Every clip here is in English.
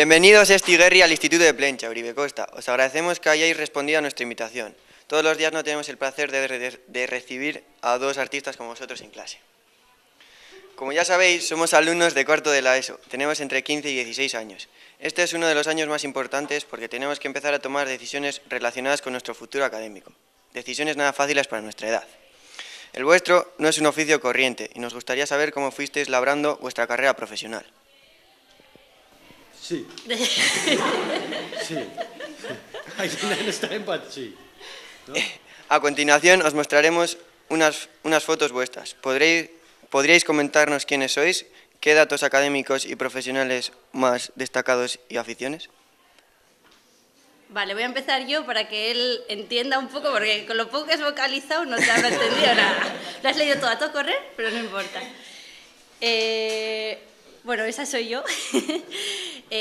Bienvenidos Esti Guerri al Instituto de Plencha, Uribe Costa. Os agradecemos que hayáis respondido a nuestra invitación. Todos los días no tenemos el placer de recibir a dos artistas como vosotros en clase. Como ya sabéis, somos alumnos de cuarto de la ESO. Tenemos entre 15 y 16 años. Este es uno de los años más importantes porque tenemos que empezar a tomar decisiones relacionadas con nuestro futuro académico. Decisiones nada fáciles para nuestra edad. El vuestro no es un oficio corriente y nos gustaría saber cómo fuisteis labrando vuestra carrera profesional. Sí. Sí. I don't understand, but sí. ¿No? A continuación os mostraremos unas fotos vuestras. ¿Podríais comentarnos quiénes sois? ¿Qué datos académicos y profesionales más destacados y aficiones? Vale, voy a empezar yo para que él entienda un poco, porque con lo poco que has vocalizado no te habrá entendido nada. Lo has leído todo a todo correr, pero no importa. Bueno, esa soy yo. Yo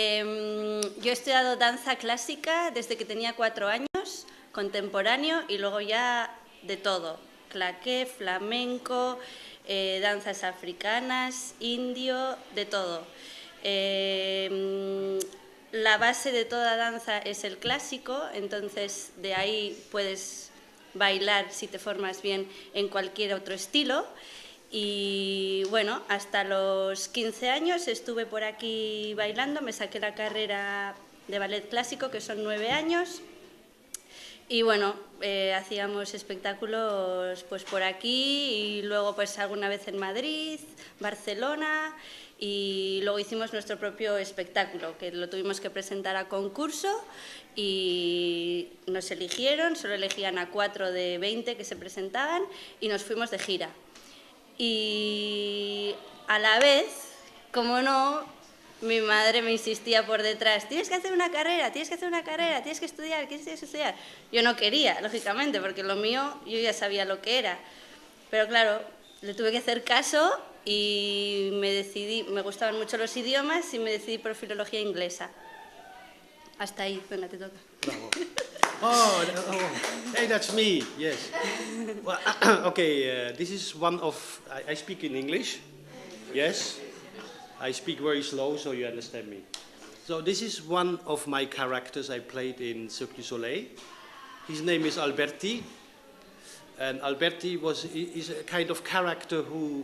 he estudiado danza clásica desde que tenía 4 años, contemporáneo y luego ya de todo. Claqué, flamenco, danzas africanas, indio, de todo. La base de toda danza es el clásico, entonces de ahí puedes bailar si te formas bien en cualquier otro estilo. Y bueno, hasta los 15 años estuve por aquí bailando, me saqué la carrera de ballet clásico, que son 9 años. Y bueno, hacíamos espectáculos pues por aquí y luego pues alguna vez en Madrid, Barcelona, y luego hicimos nuestro propio espectáculo, que lo tuvimos que presentar a concurso y nos eligieron, solo elegían a 4 de 20 que se presentaban y nos fuimos de gira. Y a la vez, como no, mi madre me insistía por detrás, tienes que hacer una carrera, tienes que hacer una carrera, tienes que estudiar, tienes que estudiar. Yo no quería, lógicamente, porque lo mío yo ya sabía lo que era. Pero claro, le tuve que hacer caso y me decidí, me gustaban mucho los idiomas y me decidí por filología inglesa. Hasta ahí, venga, te toca. Bravo. Oh, hey, that's me. Yes. Well, okay, this is one of. I speak in English. Yes. I speak very slow, so you understand me. So this is one of my characters I played in Cirque du Soleil. His name is Alberti, and Alberti is a kind of character who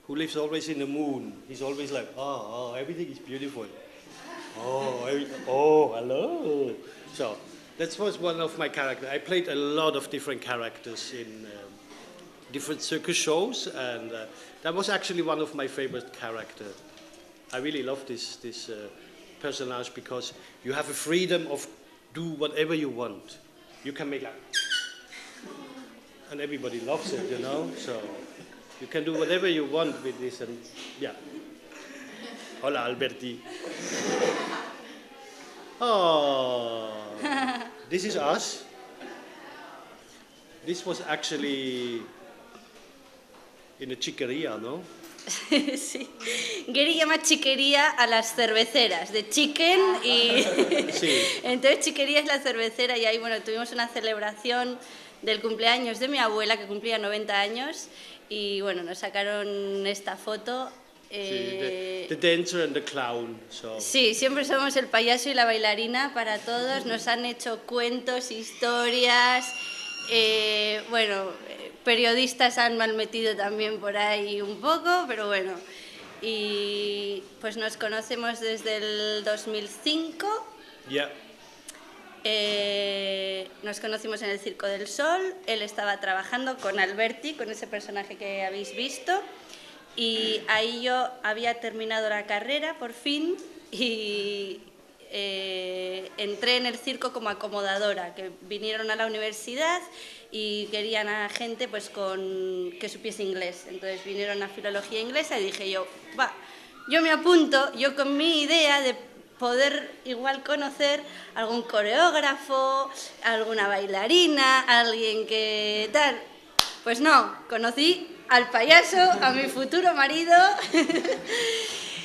lives always in the moon. He's always like, oh, everything is beautiful. Oh, hello. So that was one of my characters. I played a lot of different characters in different circus shows, and that was actually one of my favorite characters. I really love this personage because you have a freedom of do whatever you want. You can make like, and everybody loves it, you know. So you can do whatever you want with this, and yeah. Hola, Alberti. Oh, this is us. This was actually in a chiquería, ¿no? Sí. Gary llama chiquería a las cerveceras, de chicken y... Sí. Entonces chiquería es la cervecera y ahí, bueno, tuvimos una celebración del cumpleaños de mi abuela, que cumplía 90 años, y bueno, nos sacaron esta foto. Sí, the dancer and the clown. So. Sí, siempre somos el payaso y la bailarina para todos. Nos han hecho cuentos, historias, bueno, periodistas han mal metido también por ahí un poco, pero bueno. Y pues nos conocemos desde el 2005. Yeah. Nos conocimos en el Circo del Sol. Él estaba trabajando con Alberti, con ese personaje que habéis visto. Y ahí yo había terminado la carrera por fin y entré en el circo como acomodadora, que vinieron a la universidad y querían a gente pues que supiese inglés. Entonces vinieron a filología inglesa y dije yo, va, yo me apunto, yo con mi idea de poder igual conocer algún coreógrafo, alguna bailarina, alguien que tal. Pues no, conocí al payaso, a mi futuro marido.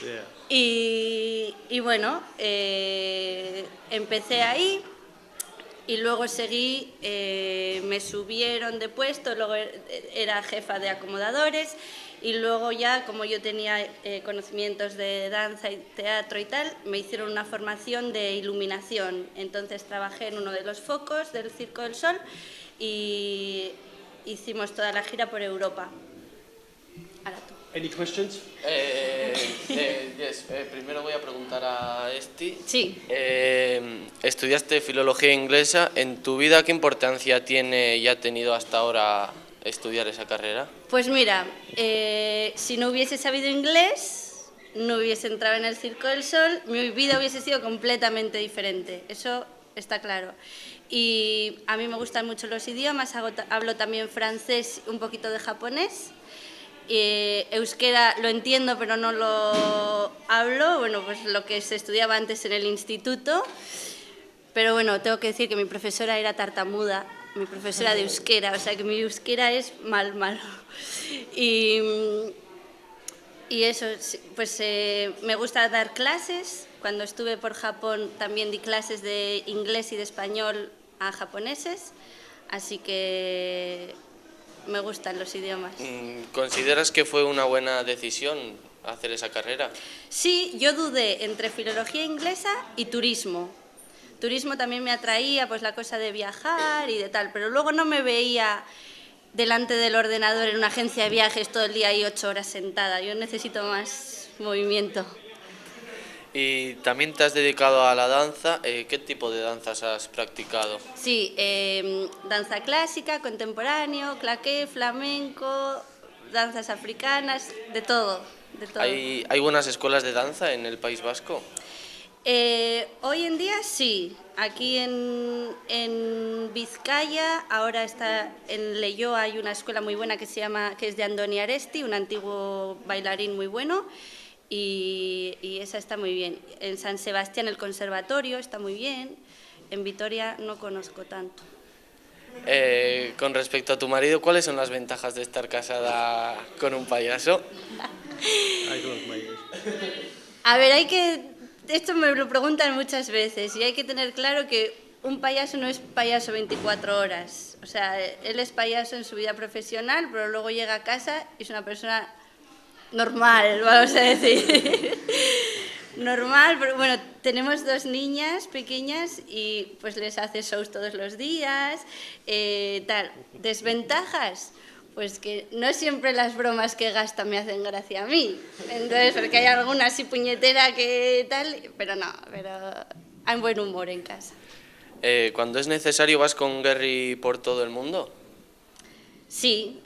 Yeah. Y bueno, empecé ahí y luego seguí, me subieron de puesto, luego era jefa de acomodadores y luego ya, como yo tenía conocimientos de danza y teatro y tal, me hicieron una formación de iluminación. Entonces trabajé en uno de los focos del Circo del Sol y hicimos toda la gira por Europa. Ahora tú. Any questions? Yes. Primero voy a preguntar a Esti. Sí. Estudiaste filología inglesa. ¿En tu vida qué importancia tiene y ha tenido hasta ahora estudiar esa carrera? Pues mira, si no hubiese sabido inglés, no hubiese entrado en el Circo del Sol, mi vida hubiese sido completamente diferente, eso está claro. Y a mí me gustan mucho los idiomas, hablo también francés, un poquito de japonés. Euskera lo entiendo, pero no lo hablo, bueno, pues lo que se estudiaba antes en el instituto. Pero bueno, tengo que decir que mi profesora era tartamuda, mi profesora de euskera, o sea que mi euskera es malo. Y eso, pues me gusta dar clases. Cuando estuve por Japón también di clases de inglés y de español a japoneses, así que me gustan los idiomas. ¿Consideras que fue una buena decisión hacer esa carrera? Sí, yo dudé entre filología inglesa y turismo. Turismo también me atraía, pues la cosa de viajar y de tal, pero luego no me veía delante del ordenador en una agencia de viajes todo el día y 8 horas sentada. Yo necesito más movimiento. Y también te has dedicado a la danza. ¿Qué tipo de danzas has practicado? Sí, danza clásica, contemporáneo, claqué, flamenco, danzas africanas, de todo. ¿Hay buenas escuelas de danza en el País Vasco? Hoy en día sí, aquí en Vizcaya, ahora está en Leioa, hay una escuela muy buena que es de Andoni Aresti, un antiguo bailarín muy bueno, y esa está muy bien. En San Sebastián el conservatorio está muy bien, en Vitoria no conozco tanto. Con respecto a tu marido, ¿cuáles son las ventajas de estar casada con un payaso? A ver, esto me lo preguntan muchas veces y hay que tener claro que un payaso no es payaso 24 horas. O sea, él es payaso en su vida profesional, pero luego llega a casa y es una persona normal, vamos a decir. Normal, pero bueno, tenemos 2 niñas pequeñas y pues les hace shows todos los días, tal. ¿Desventajas? Pues que no siempre las bromas que gasta me hacen gracia a mí. Entonces, porque hay alguna así puñetera que tal, pero no, pero hay buen humor en casa. ¿Cuando es necesario vas con Gerry por todo el mundo? Sí,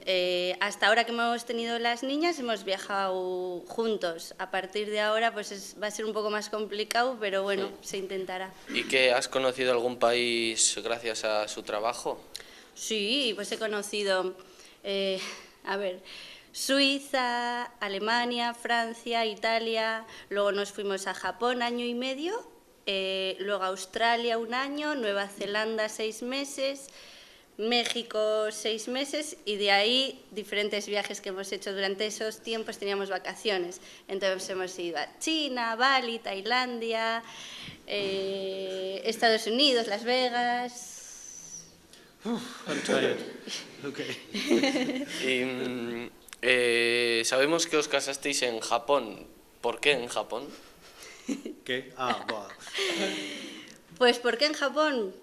hasta ahora que hemos tenido las niñas hemos viajado juntos. A partir de ahora pues va a ser un poco más complicado, pero bueno, se intentará. ¿Y que has conocido algún país gracias a su trabajo? Sí, pues he conocido... Suiza, Alemania, Francia, Italia, luego nos fuimos a Japón 1 año y medio, luego a Australia 1 año, Nueva Zelanda 6 meses, México 6 meses y de ahí diferentes viajes que hemos hecho durante esos tiempos, teníamos vacaciones. Entonces hemos ido a China, Bali, Tailandia, Estados Unidos, Las Vegas... I'm tired. Okay. Y, sabemos que os casasteis en Japón. ¿Por qué en Japón? ¿Qué? Wow. Pues ¿por qué en Japón?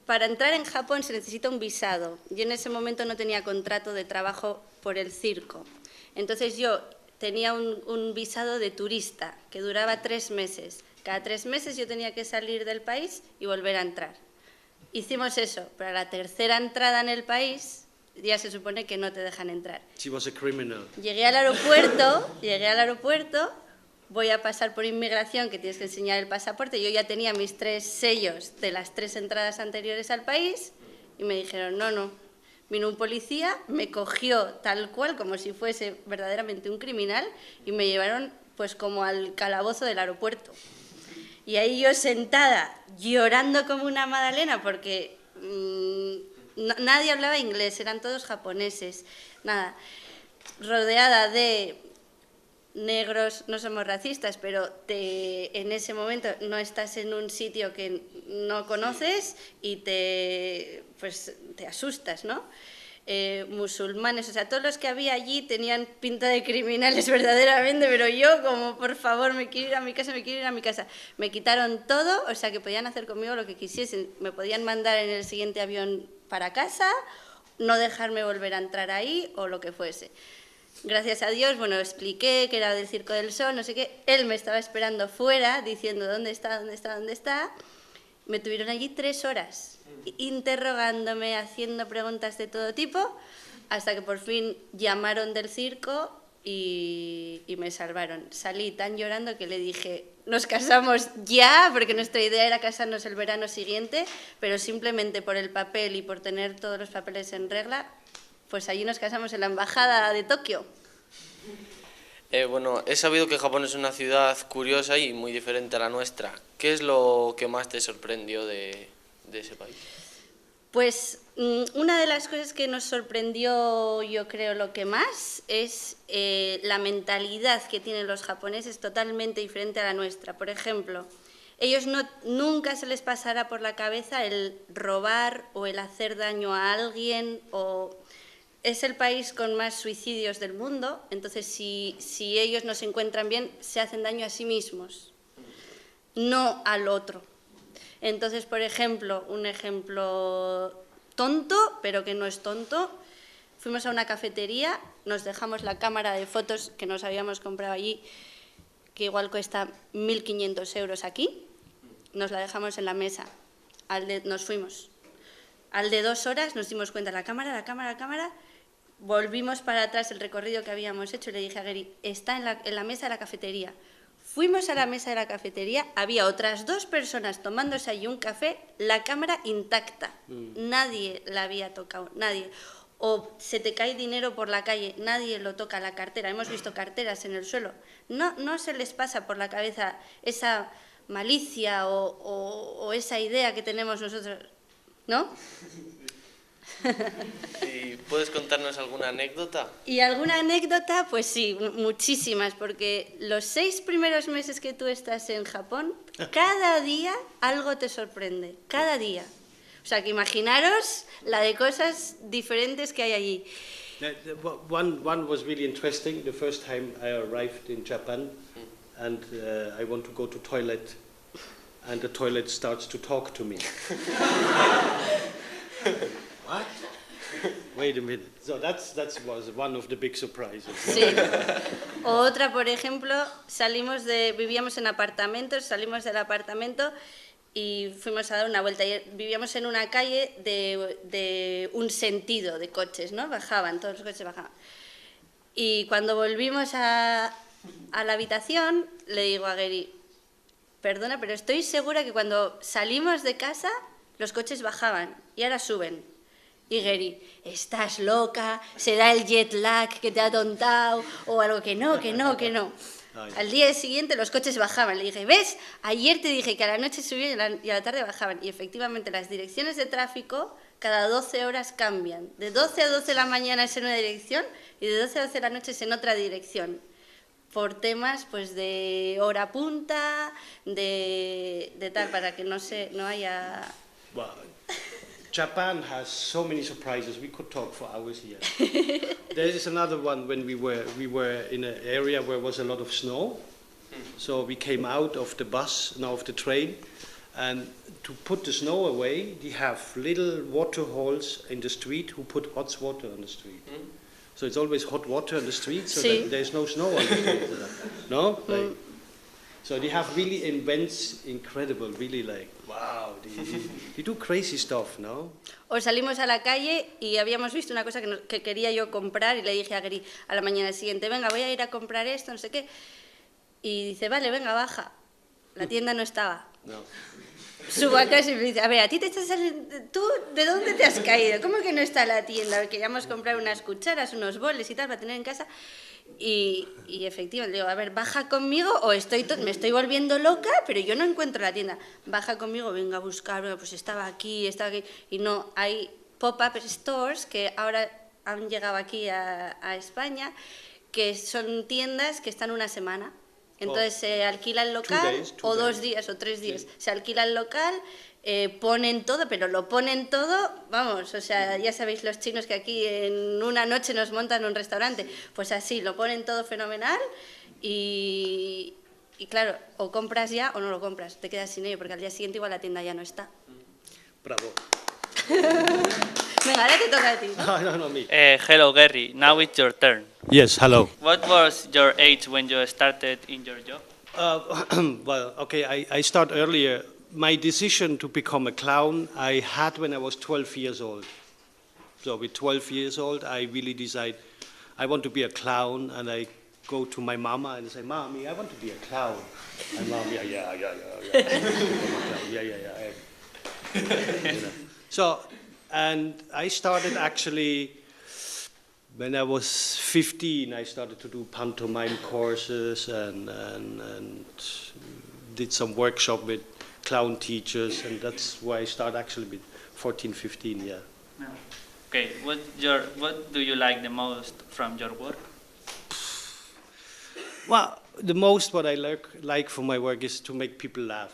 Para entrar en Japón se necesita un visado. Yo en ese momento no tenía contrato de trabajo por el circo. Entonces yo tenía un visado de turista que duraba 3 meses. Cada 3 meses yo tenía que salir del país y volver a entrar. Hicimos eso, pero a la tercera entrada en el país ya se supone que no te dejan entrar. She was a criminal. Llegué al aeropuerto, voy a pasar por inmigración, que tienes que enseñar el pasaporte. Yo ya tenía mis 3 sellos de las 3 entradas anteriores al país y me dijeron, no. Vino un policía, me cogió tal cual, como si fuese verdaderamente un criminal, y me llevaron pues como al calabozo del aeropuerto. Y ahí yo sentada, llorando como una magdalena, porque nadie hablaba inglés, eran todos japoneses. Nada, rodeada de negros, no somos racistas, pero en ese momento no estás en un sitio que no conoces y pues, te asustas, ¿no? Musulmanes, o sea, todos los que había allí tenían pinta de criminales verdaderamente, pero yo como, por favor, me quiero ir a mi casa, me quiero ir a mi casa. Me quitaron todo, o sea, que podían hacer conmigo lo que quisiesen. Me podían mandar en el siguiente avión para casa, no dejarme volver a entrar ahí o lo que fuese. Gracias a Dios, bueno, expliqué que era del Circo del Sol, no sé qué. Él me estaba esperando fuera, diciendo ¿dónde está, dónde está, dónde está? Me tuvieron allí 3 horas, interrogándome, haciendo preguntas de todo tipo, hasta que por fin llamaron del circo y me salvaron. Salí tan llorando que le dije, nos casamos ya, porque nuestra idea era casarnos el verano siguiente, pero simplemente por el papel y por tener todos los papeles en regla, pues allí nos casamos en la embajada de Tokio. Bueno, he sabido que Japón es una ciudad curiosa y muy diferente a la nuestra. ¿Qué es lo que más te sorprendió de ese país? Pues una de las cosas que nos sorprendió, yo creo, lo que más, es la mentalidad que tienen los japoneses totalmente diferente a la nuestra. Por ejemplo, ellos nunca se les pasará por la cabeza el robar o el hacer daño a alguien o... Es el país con más suicidios del mundo, entonces si ellos no se encuentran bien, se hacen daño a sí mismos, no al otro. Entonces, por ejemplo, un ejemplo tonto, pero que no es tonto, fuimos a una cafetería, nos dejamos la cámara de fotos que nos habíamos comprado allí, que igual cuesta 1.500 euros aquí, nos la dejamos en la mesa, nos fuimos. Al de 2 horas nos dimos cuenta, la cámara, volvimos para atrás el recorrido que habíamos hecho y le dije a Gary, está en la mesa de la cafetería. Fuimos a la mesa de la cafetería, había otras 2 personas tomándose allí un café, la cámara intacta, nadie la había tocado, nadie. O se te cae dinero por la calle, nadie lo toca, la cartera, hemos visto carteras en el suelo. No se les pasa por la cabeza esa malicia o esa idea que tenemos nosotros, ¿no? ¿Y puedes contarnos alguna anécdota? Y alguna anécdota, pues sí, muchísimas, porque los 6 primeros meses que tú estás en Japón, cada día algo te sorprende, cada día. O sea, que imaginaros la de cosas diferentes que hay allí. One was really interesting. The first time I arrived in Japan, and I want to go to toilet, and the toilet starts to talk to me. What? Wait a minute. So that was one of the big surprises. Sí. Otra, por ejemplo, vivíamos en apartamentos, salimos del apartamento y fuimos a dar una vuelta. Vivíamos en una calle de un sentido de coches, ¿no? Todos los coches bajaban. Y cuando volvimos a la habitación, le digo a Gary, perdona, pero estoy segura que cuando salimos de casa, los coches bajaban y ahora suben. Y Gary, estás loca, será el jet lag que te ha atontado o algo que no. Al día siguiente los coches bajaban. Le dije, ¿ves? Ayer te dije que a la noche subían y a la tarde bajaban. Y efectivamente las direcciones de tráfico cada 12 horas cambian. De 12 a 12 de la mañana es en una dirección y de 12 a 12 de la noche es en otra dirección. Por temas pues de hora punta, de tal, para que no haya... Wow. Japan has so many surprises. We could talk for hours here. There is another one when we were in an area where was a lot of snow. So we came out of the bus, now of the train, and to put the snow away, they have little water holes in the street who put hot water on the street. So it's always hot water on the street, so that there's no snow on the street. No? Like, so they have really invents incredible, really like, wow, they do crazy stuff, ¿no? O salimos a la calle y habíamos visto una cosa que quería yo comprar y le dije a Gary a la mañana siguiente, venga, voy a ir a comprar esto, no sé qué. Y dice, vale, venga, baja. La tienda no estaba. No. Subo a casa y me dice, a ver, ¿a ti te estás saliendo? ¿Tú de dónde te has caído? ¿Cómo que no está la tienda? Queríamos comprar unas cucharas, unos boles y tal para tener en casa. Y efectivamente, digo, a ver, baja conmigo o me estoy volviendo loca, pero yo no encuentro la tienda. Baja conmigo, venga a buscar, pues estaba aquí. Y no, hay pop-up stores que ahora han llegado aquí a España, que son tiendas que están una semana. Entonces se alquila el 2 local, days, 2 o 2 days. días o 3 días. Se alquila el local, ponen todo, pero lo ponen todo, vamos, o sea, ya sabéis los chinos que aquí en una noche nos montan un restaurante, pues así, lo ponen todo fenomenal y claro, o compras ya o no lo compras, te quedas sin ello, porque al día siguiente igual la tienda ya no está. Bravo. Venga, ahora te toca a ti. No, me. Hello, Gary. Now it's your turn. Yes, hello. What was your age when you started in your job? Well, okay, I start earlier. My decision to become a clown I had when I was 12 years old. So with 12 years old, I really decide I want to be a clown, and I go to my mama and say, "Mommy, I want to be a clown." And Mommy, yeah. You know. So, and I started actually when I was 15. I started to do pantomime courses and did some workshop with clown teachers, and that's why I started actually with 14, 15. Yeah. No. Okay. What do you like the most from your work? Well, the most what I like from my work is to make people laugh,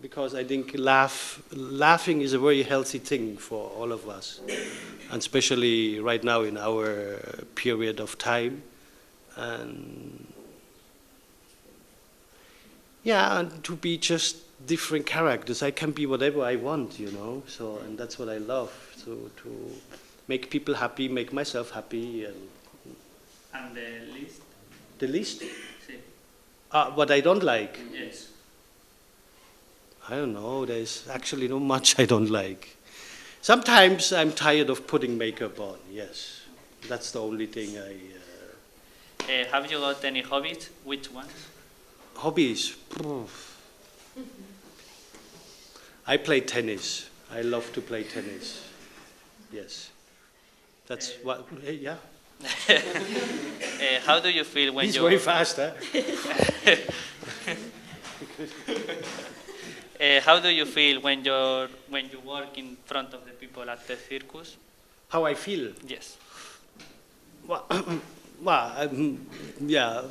because I think laughing is a very healthy thing for all of us, and especially right now in our period of time. And yeah, and to be just different characters. I can be whatever I want, you know. So, and that's what I love. So to make people happy, make myself happy, And the list? the least. Sí. What I don't like. Yes. I don't know. There's actually not much I don't like. Sometimes I'm tired of putting makeup on. Yes, that's the only thing I. Have you got any hobbies? Which ones? Hobbies. I play tennis. I love to play tennis. Yes, that's what. Yeah. How do you feel when He's you? very fast, huh? How do you feel when you work in front of the people at the circus? How I feel. Yes. Well, yeah.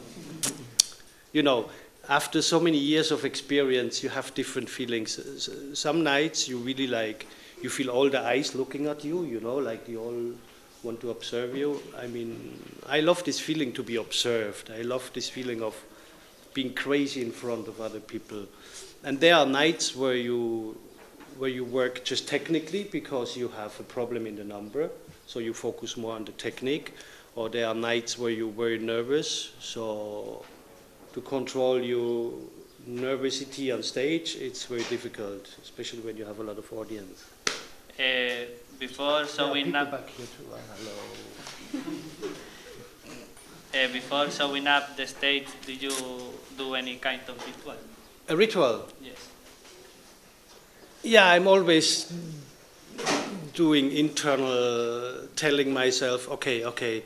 You know, after so many years of experience, you have different feelings. Some nights you really like, you feel all the eyes looking at you, you know, like they all want to observe you. I mean, I love this feeling to be observed. I love this feeling of being crazy in front of other people. And there are nights where you work just technically because you have a problem in the number, so you focus more on the technique. Or there are nights where you're very nervous, so to control your nervousity on stage, it's very difficult, especially when you have a lot of audience. Before showing up, back here too. Hello. before showing up the stage, do you do any kind of ritual? A ritual. Yes. Yeah, I'm always doing internal, telling myself, okay,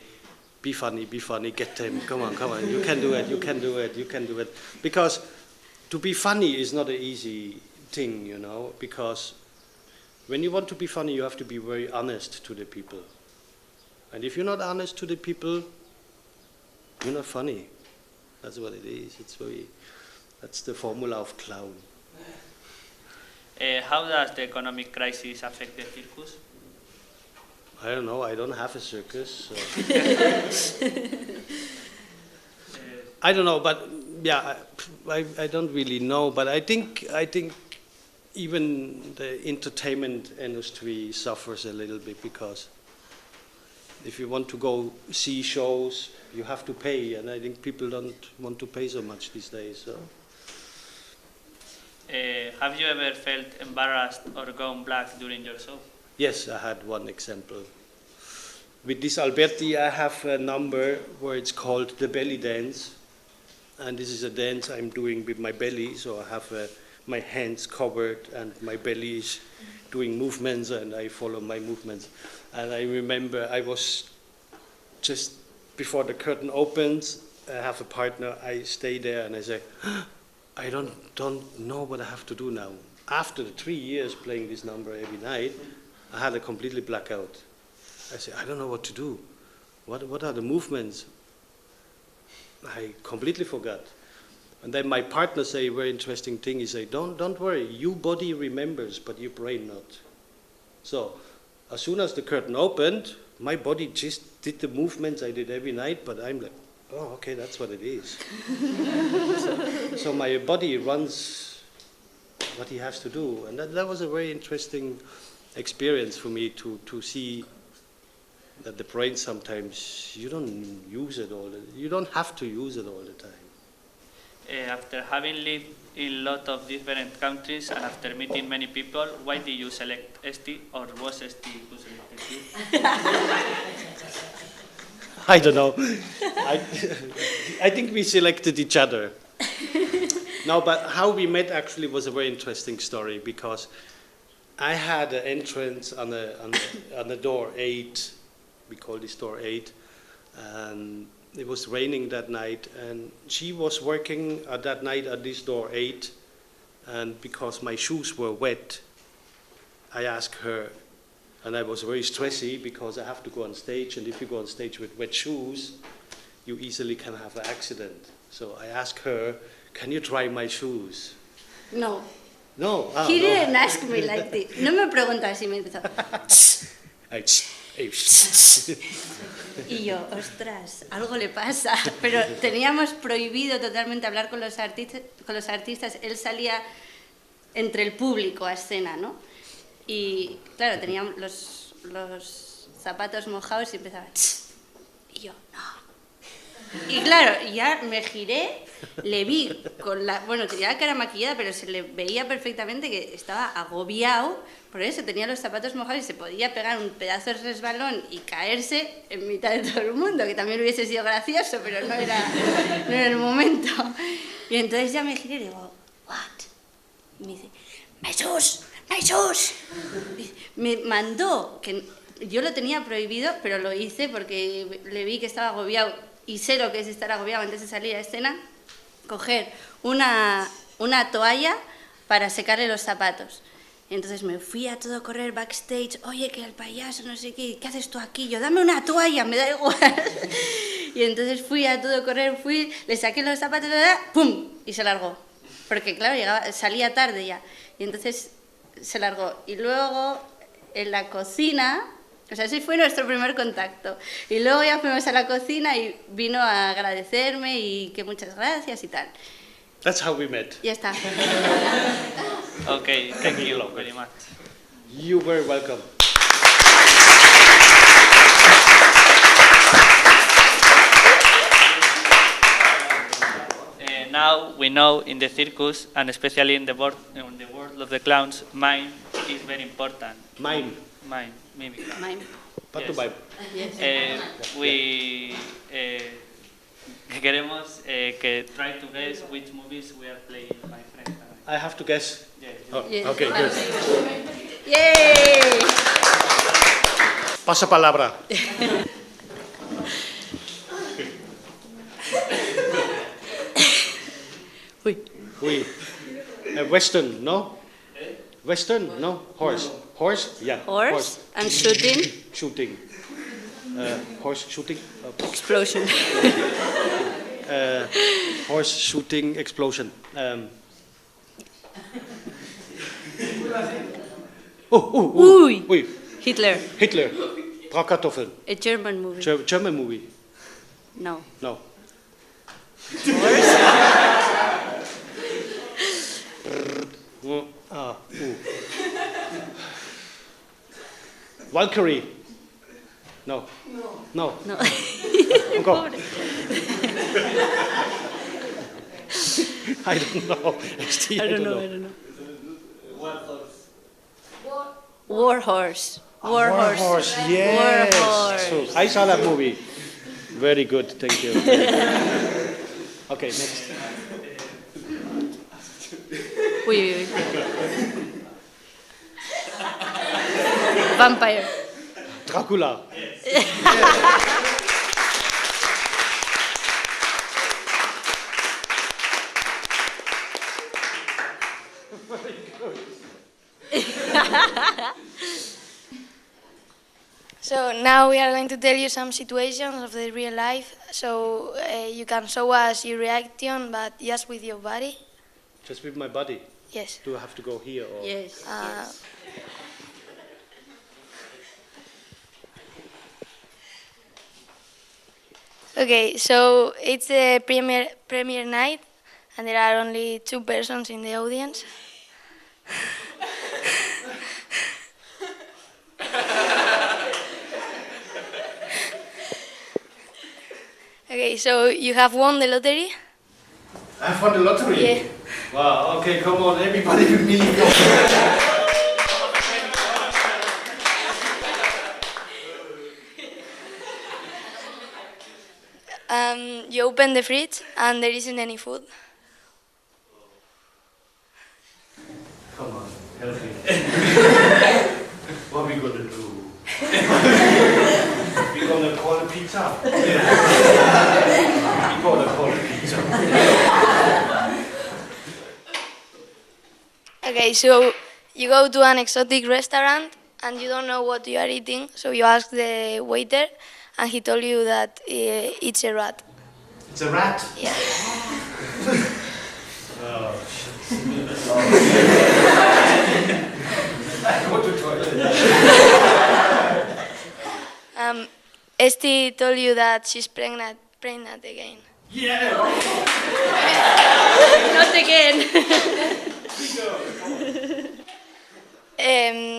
be funny, get them, come on, you can do it. Because to be funny is not an easy thing, you know, because when you want to be funny, you have to be very honest to the people. And if you're not honest to the people, you're not funny. That's what it is. That's the formula of clown. How does the economic crisis affect the circus? I don't know. I don't have a circus. So. I don't know, but yeah, I don't really know. But I think even the entertainment industry suffers a little bit, because if you want to go see shows, you have to pay, and I think people don't want to pay so much these days. So. Have you ever felt embarrassed or gone black during your show? Yes, I had one example. With this Alberti, I have a number where it's called the belly dance. And this is a dance I'm doing with my belly, so I have my hands covered and my belly is doing movements and I follow my movements. And I remember I was just before the curtain opens, I have a partner, I stay there and I say, I don't know what I have to do now. After the 3 years playing this number every night, I had a completely blackout. I said, I don't know what to do. What are the movements? I completely forgot. And then my partner say a very interesting thing. He say, don't worry, your body remembers, but your brain not. So as soon as the curtain opened, my body just did the movements I did every night, but I'm like, oh, okay, that's what it is. so my body runs what he has to do. And that was a very interesting experience for me to see that the brain sometimes, you don't use it you don't have to use it all the time. After having lived in a lot of different countries and after meeting many people, why did you select ST, or was ST who selected you? I don't know. I think we selected each other. No, but how we met actually was a very interesting story, because I had an entrance on the door 8. We call this door 8, and it was raining that night, and she was working that night at this door 8, and because my shoes were wet, I asked her, and I was very stressy because I have to go on stage, and if you go on stage with wet shoes, you easily can have an accident. So I asked her, can you dry my shoes? No. No. He no. didn't ask me like this. No me preguntó así, me empezó. Y yo, ostras, algo le pasa. Pero teníamos prohibido totalmente hablar con los artistas. Él salía entre el público a escena, ¿no? Y claro, teníamos los zapatos mojados y empezaba. Y yo, no. Y claro, ya me giré, le vi con bueno, tenía la cara maquillada, pero se le veía perfectamente que estaba agobiado. Por eso tenía los zapatos mojados y se podía pegar un pedazo de resbalón y caerse en mitad de todo el mundo, que también hubiese sido gracioso, pero no era el momento. Y entonces ya me giré y digo, ¿what? Y me dice, ¡Jesús! ¡Jesús! Me mandó, que yo lo tenía prohibido, pero lo hice porque le vi que estaba agobiado y sé lo que es estar agobiado antes de salir a escena, coger una toalla para secarle los zapatos. Y entonces me fui a todo correr backstage, oye, que el payaso, no sé qué haces tú aquí? Yo, dame una toalla, me da igual. Y entonces fui a todo correr, le saqué los zapatos, ¡pum! Y se largó. Porque claro, salía tarde ya. Y entonces se largó. Y luego en la cocina, o sea, ese fue nuestro primer contacto. Y luego ya fuimos a la cocina y vino a agradecerme y que muchas gracias y tal. That's how we met. Ya está. Okay, thank you very much. You're very welcome. Now we know in the circus, and especially in the world of the clowns, mime is very important. Mime. Mimic. Mime. What to Yes. mime? Yes. Queremos que try to guess which movies we are playing, my friend. I have to guess. Yes. Oh, Yes. okay, good. ¡Yay! Pasa palabra. Uy. Oui. Western, no? Western, no? Horse. Horse? Yeah. Horse and shooting. Shooting. Horse shooting. Explosion. Horse shooting explosion. Uy. Ui. Hitler. Hitler. Bratkartoffeln. A German movie. German movie. No. No. Valkyrie. No. No. No. Go. Pobre. I don't know. I don't know. War Horse. War Horse. Yes. War Horse. So, I saw that movie. Very good. Thank you. Okay, next. Uy. Vampire. Dracula. So now we are going to tell you some situations of the real life. So you can show us your reaction, but just with your body. Just with my body. Yes. Do I have to go here or? Yes, yes. Okay, so it's the premiere night, and there are only 2 persons in the audience. Okay, so you have won the lottery. I've won the lottery? Yeah. Wow, okay, come on, everybody with me. You open the fridge, and there isn't any food. Come on, help me. What are we gonna do? We're gonna call a pizza. We're gonna call a pizza. Okay, so you go to an exotic restaurant and you don't know what you are eating, so you ask the waiter, and he told you that it's a rat. It's a rat? Yeah. Oh, shit. I go to toilet. Esti told you that she's pregnant again. Yeah! Not again.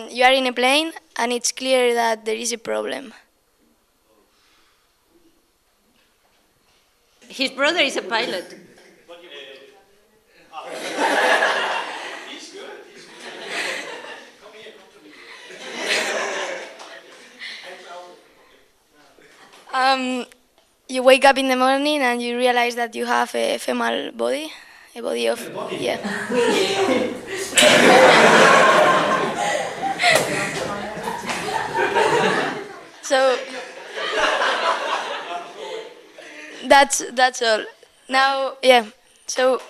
You are in a plane, and it's clear that there is a problem. His brother is a pilot. You wake up in the morning and you realize that you have a female body, a body of yeah. So that's all. Now, yeah. So.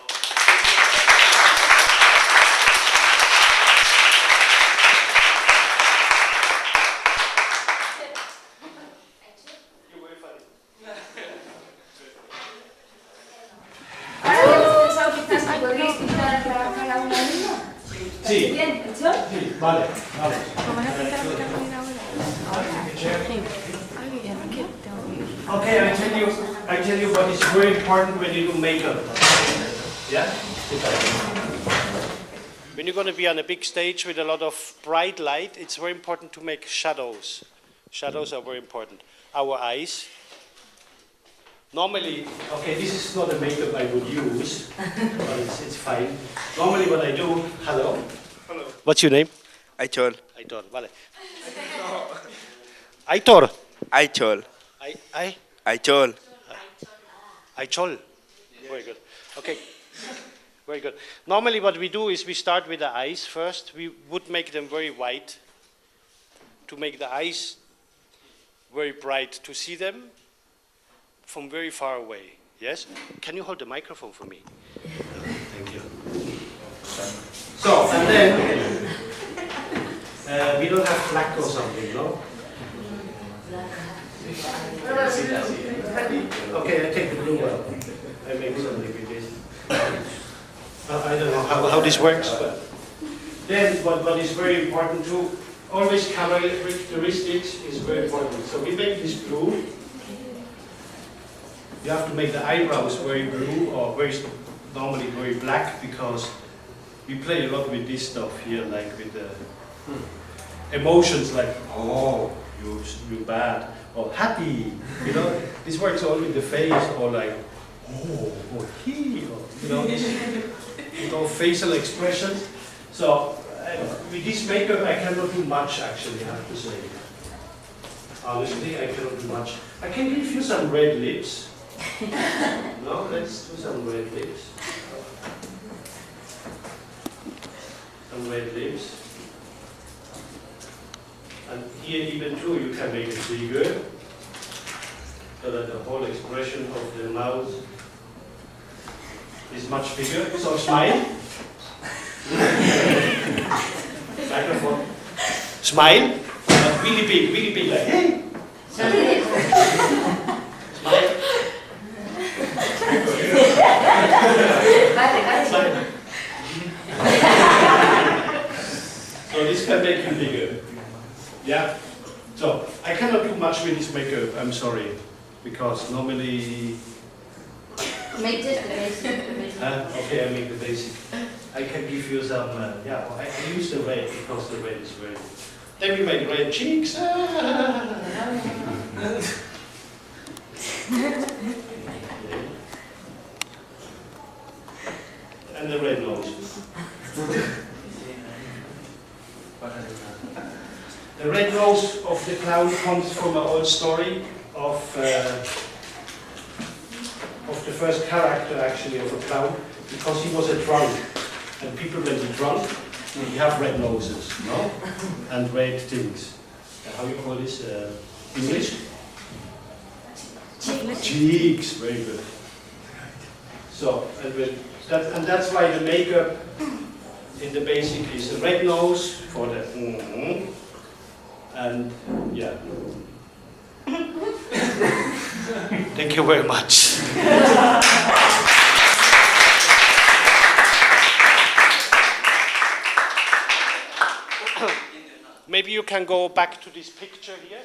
Sí. Sí, vale, vale. Okay, I tell you what is very important when you do makeup. Yeah? When you're going to be on a big stage with a lot of bright light, it's very important to make shadows. Shadows are very important. Our eyes. Normally, okay, this is not a makeup I would use, but it's fine. Normally what I do, hello. Hello. What's your name? Aichol. Aitor, vale. Aitor. Aichol. Aichol. Aichol. Very good. Okay. Very good. Normally what we do is we start with the eyes first. We would make them very white to make the eyes very bright, to see them from very far away. Yes? Can you hold the microphone for me? Thank you. So, and then we don't have black or something, no? Okay, I take the blue one. I make something with this. I don't know how this works, but then what is very important too, always color characteristics is very important. So we make this blue. You have to make the eyebrows very blue or normally very black, because we play a lot with this stuff here, like with the emotions, like, oh, you're bad, or happy, you know. This works all with the face, or like, oh, or he, or, you know, this, with all facial expressions. So with this makeup I cannot do much, actually, I have to say. Honestly, I cannot do much. I can give you some red lips. No, let's do some red lips. Some red lips. And here even too you can make it bigger, so that the whole expression of the mouth is much bigger. So smile. Microphone. Smile. really big, like, hey! Smile. Smile. So this can make you bigger. Yeah? So, I cannot do much with this makeup, I'm sorry. Because normally... Make just the basic. Okay, I make the basic. I can give you some, yeah, I use the red because the red is very good. Then we make red cheeks. And the red nose. The red nose of the clown comes from an old story of the first character actually of a clown, because he was a drunk. And people when they're drunk, they have red noses, no? And red things. How you call this? English? Cheeks, very good. So, and that's why the makeup in the basic is a red nose for the and yeah. Thank you very much. Maybe you can go back to this picture here.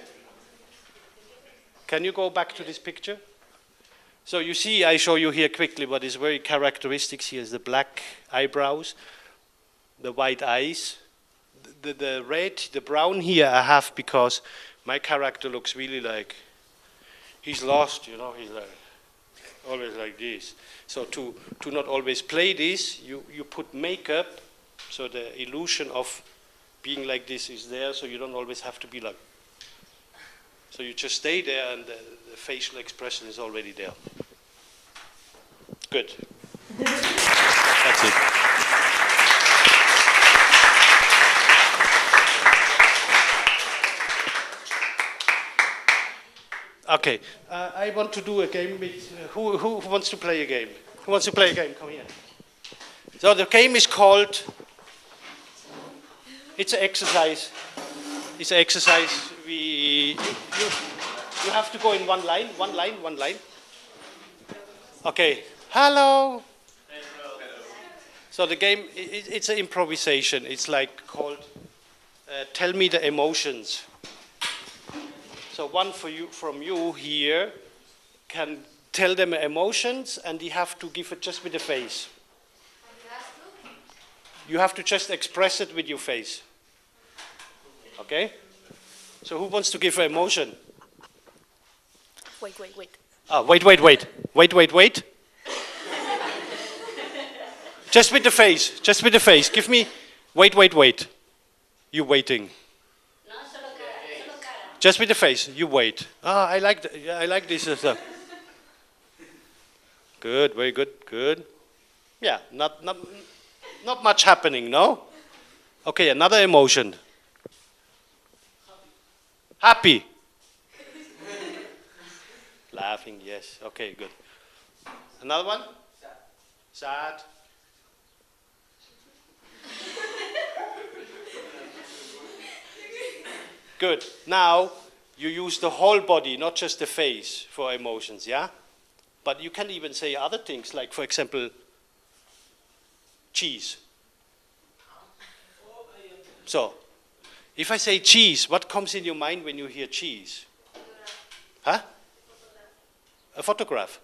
Can you go back to this picture? So you see, I show you here quickly what is very characteristic here is the black eyebrows, the white eyes, the red, the brown here I have because my character looks really like he's lost, you know, he's like always like this. So to not always play this, you put makeup, so the illusion of being like this is there, so you don't always have to be like. So you just stay there and the facial expression is already there. Good. That's it. Okay, I want to do a game with, who wants to play a game? Who wants to play a game? Come here. So the game is called, it's an exercise. It's an exercise. You have to go in one line. Okay, hello. So the game, it's an improvisation. It's like called, tell me the emotions. So one from you here can tell them emotions and you have to give it just with the face. You have to just express it with your face. Okay? So who wants to give an emotion? Wait. Wait. Just with the face. Give me, wait. You waiting. Just with the face, you wait. I like this stuff. Good, very good. Yeah, not much happening, no? Okay, another emotion. Happy. Laughing, yes. Okay, good. Another one? Sad. Good. Now, you use the whole body, not just the face, for emotions, yeah? But you can even say other things, like, for example, cheese. So, if I say cheese, what comes in your mind when you hear cheese? Huh? A photograph.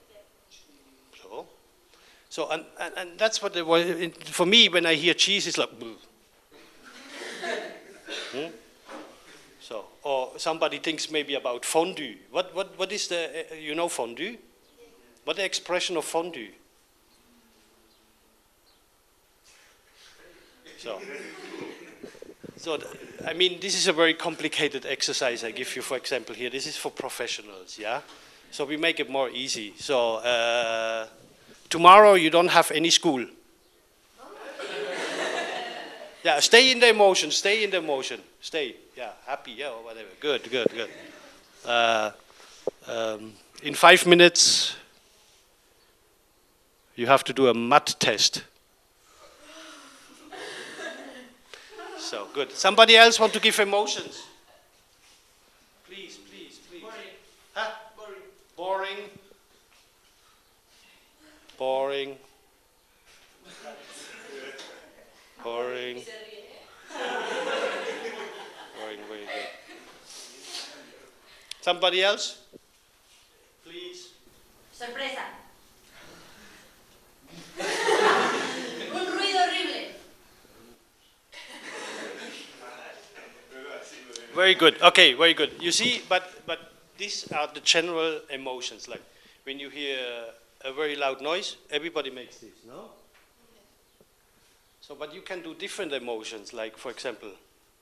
So and that's what it was. For me, when I hear cheese, it's like. So, or somebody thinks maybe about fondue. What is the, you know fondue? What the expression of fondue? So I mean, this is a very complicated exercise I give you, for example, here. This is for professionals, yeah? So we make it more easy. So tomorrow you don't have any school. Yeah, stay in the emotion, stay, yeah, happy, yeah, or whatever. Good. In 5 minutes, you have to do a math test. So, good. Somebody else want to give emotions? boring, boring, boring, boring, very good. Somebody else? Please. Sorpresa. Un ruido horrible. Very good. Okay, very good. You see, but these are the general emotions. Like when you hear a very loud noise, everybody makes this, no? So, but you can do different emotions. Like, for example,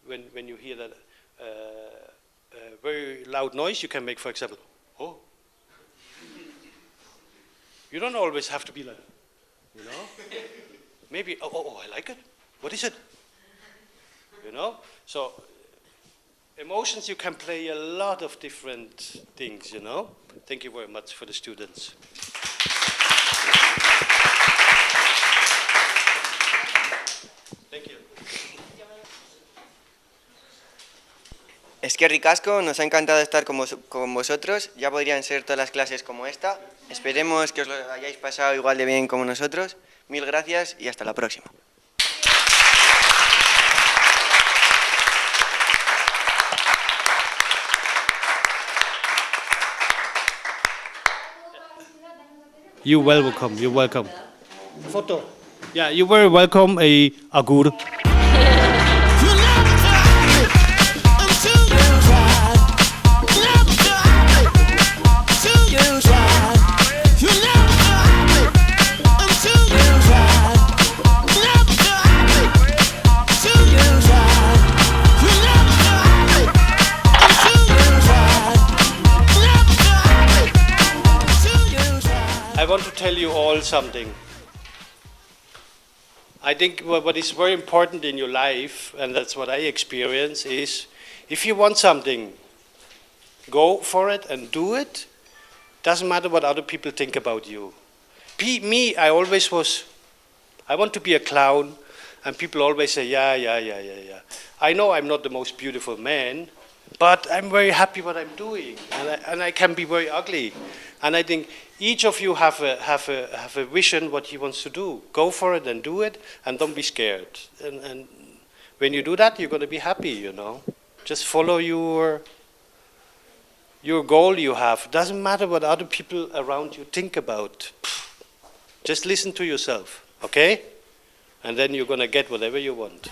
when you hear that a very loud noise, you can make, for example, oh. You don't always have to be like, you know? Maybe, oh, I like it. What is it? You know? So, emotions, you can play a lot of different things, you know? Thank you very much for the students. Thank you. Es que ricasco, nos ha encantado estar con vosotros. Ya podrían ser todas las clases como esta. Esperemos que os lo hayáis pasado igual de bien como nosotros. Mil gracias y hasta la próxima. You're welcome, you're welcome. Photo. Yeah, you're very welcome, Agur. I want to tell you all something. I think what is very important in your life, and that's what I experience, is if you want something, go for it and do it. Doesn't matter what other people think about you. Me, I want to be a clown, and people always say, yeah. I know I'm not the most beautiful man, but I'm very happy what I'm doing, and I can be very ugly. And I think each of you have a vision what he wants to do. Go for it and do it, and don't be scared. And when you do that, you're going to be happy, you know. Just follow your goal you have. Doesn't matter what other people around you think about. Just listen to yourself, okay? And then you're going to get whatever you want.